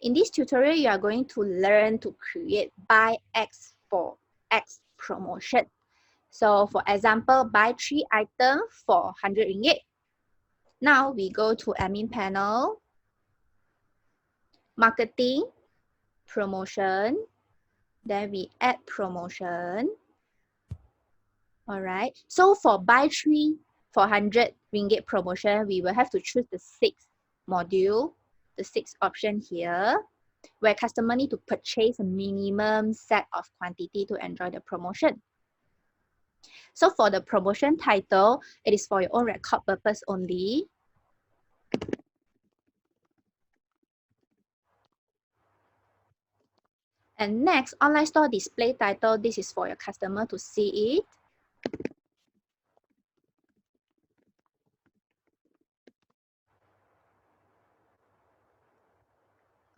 In this tutorial, you are going to learn to create buy X for X promotion. So for example, buy 3 items for 100 ringgit. Now we go to admin panel, marketing, promotion, then we add promotion. All right, so for buy 3 for 100 ringgit promotion, we will have to choose the 6th module, the 6th option here, where customer need to purchase a minimum set of quantity to enjoy the promotion. So for the promotion title, it is for your own record purpose only. And next, online store display title, this is for your customer to see it.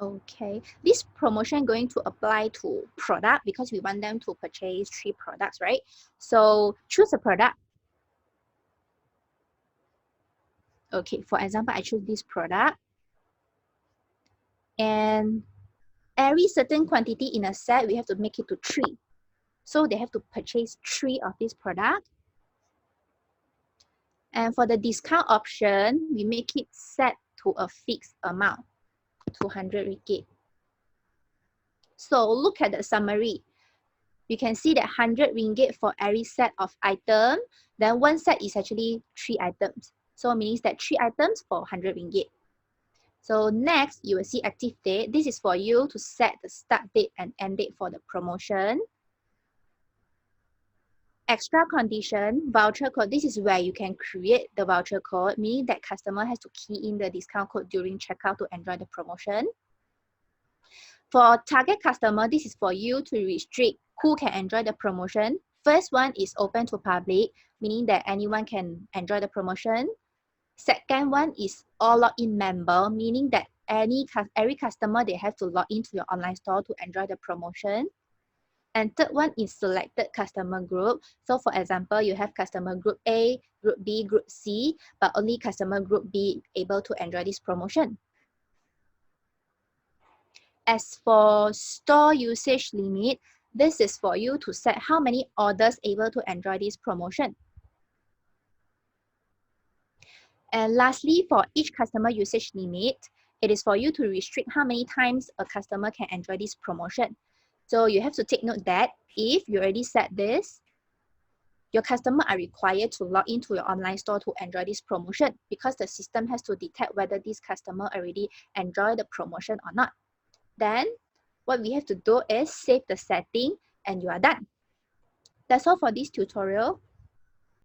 Okay, this promotion going to apply to product because we want them to purchase 3 products, right? So choose a product. Okay, for example, I choose this product. And every certain quantity in a set, we have to make it to 3. So they have to purchase 3 of this product. And for the discount option, we make it set to a fixed amount, 200 ringgit. So look at the summary. You can see that 100 ringgit for every set of item. Then one set is actually 3 items. So it means that 3 items for 100 ringgit. So next, you will see active date. This is for you to set the start date and end date for the promotion. Extra condition, voucher code. This is where you can create the voucher code, meaning that customer has to key in the discount code during checkout to enjoy the promotion. For target customer, this is for you to restrict who can enjoy the promotion. First one is open to public, meaning that anyone can enjoy the promotion. Second one is all login member, meaning that every customer, they have to log into your online store to enjoy the promotion. And third one is selected customer group. So for example, you have customer group A, group B, group C, but only customer group B able to enjoy this promotion. As for store usage limit, this is for you to set how many orders able to enjoy this promotion. And lastly, for each customer usage limit, it is for you to restrict how many times a customer can enjoy this promotion. So you have to take note that if you already set this, your customer are required to log into your online store to enjoy this promotion because the system has to detect whether this customer already enjoy the promotion or not. Then what we have to do is save the setting and you are done. That's all for this tutorial.